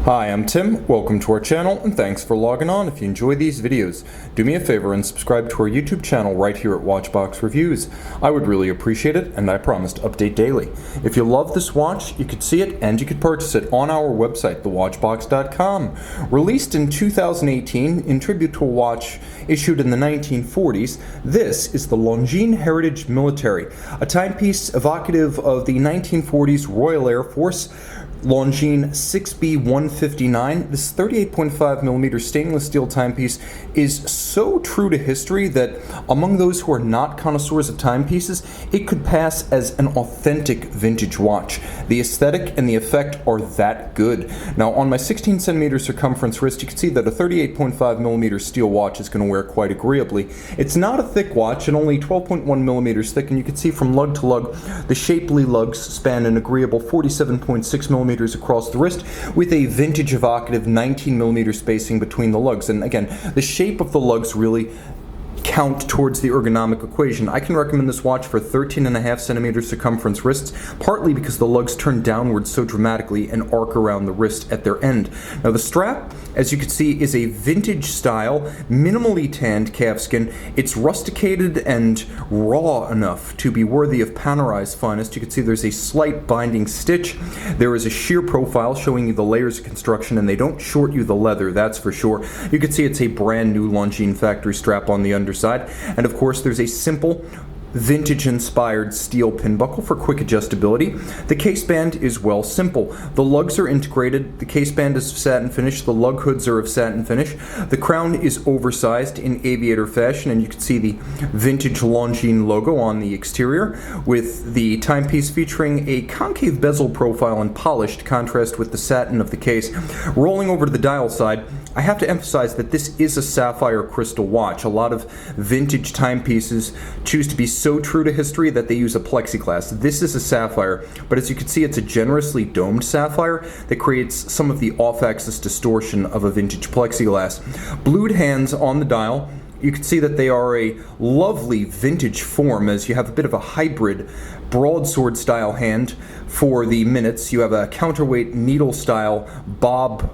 Hi, I'm Tim. Welcome to our channel and thanks for logging on. If you enjoy these videos, do me a favor and subscribe to our YouTube channel right here at Watchbox Reviews. I would really appreciate it, and I promise to update daily. If you love this watch, you could see it and you could purchase it on our website, thewatchbox.com. Released in 2018 in tribute to a watch issued in the 1940s, this is the Longines Heritage Military, a timepiece evocative of the 1940s Royal Air Force Longines 6B159. This 38.5mm stainless steel timepiece is so true to history that among those who are not connoisseurs of timepieces, it could pass as an authentic vintage watch. The aesthetic and the effect are that good. Now on my 16cm circumference wrist, you can see that a 38.5mm steel watch is going to wear quite agreeably. It's not a thick watch and only 12.1mm thick, and you can see from lug to lug, the shapely lugs span an agreeable 47.6mm across the wrist with a vintage evocative 19mm spacing between the lugs. And again, the shape of the lugs really count towards the ergonomic equation. I can recommend this watch for 13.5cm circumference wrists, partly because the lugs turn downwards so dramatically and arc around the wrist at their end. Now the strap, as you can see, is a vintage style, minimally tanned calfskin. It's rusticated and raw enough to be worthy of Panerai finest. You can see there's a slight binding stitch. There is a shear profile showing you the layers of construction, and they don't short you the leather, that's for sure. You can see it's a brand new Longines factory strap on the underside. And of course, there's a simple vintage-inspired steel pin buckle for quick adjustability. The case band is well simple. The lugs are integrated. The case band is satin finish. The lug hoods are of satin finish. The crown is oversized in aviator fashion, and you can see the vintage Longines logo on the exterior, with the timepiece featuring a concave bezel profile in polished contrast with the satin of the case. Rolling over to the dial side, I have to emphasize that this is a sapphire crystal watch. A lot of vintage timepieces choose to be so true to history that they use a plexiglass. This is a sapphire, but as you can see, it's a generously domed sapphire that creates some of the off-axis distortion of a vintage plexiglass. Blued hands on the dial. You can see that they are a lovely vintage form, as you have a bit of a hybrid broadsword style hand for the minutes. You have a counterweight needle style bob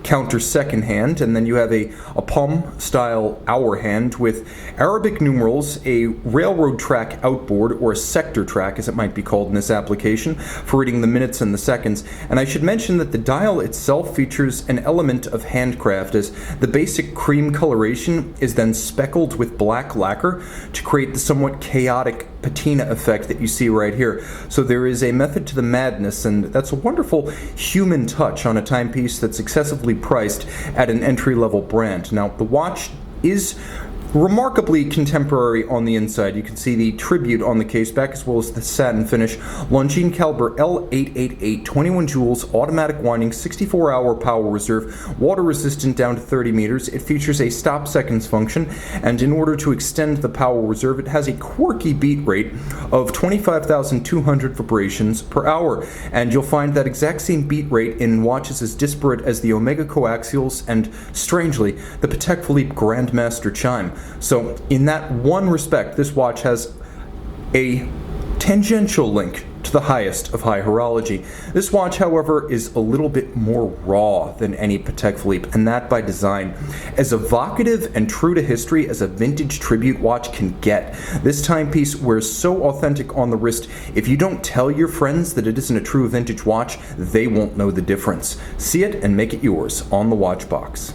counter second hand, and then you have a palm style hour hand with Arabic numerals, a railroad track outboard, or a sector track as it might be called in this application, for reading the minutes and the seconds. And I should mention that the dial itself features an element of handcraft, as the basic cream coloration is then speckled with black lacquer to create the somewhat chaotic patina effect that you see right here. So there is a method to the madness, and that's a wonderful human touch on a timepiece that's excessively priced at an entry-level brand. Now, the watch is remarkably contemporary on the inside. You can see the tribute on the case back as well as the satin finish. Longines caliber L2.819.4.93.2, 21 joules, automatic winding, 64-hour power reserve, water resistant down to 30 meters. It features a stop seconds function, and in order to extend the power reserve, it has a quirky beat rate of 25,200 vibrations per hour. And you'll find that exact same beat rate in watches as disparate as the Omega coaxials and, strangely, the Patek Philippe Grandmaster chime. So in that one respect, this watch has a tangential link to the highest of high horology. This watch, however, is a little bit more raw than any Patek Philippe, and that by design. As evocative and true to history as a vintage tribute watch can get, this timepiece wears so authentic on the wrist, if you don't tell your friends that it isn't a true vintage watch, they won't know the difference. See it and make it yours on the Watchbox.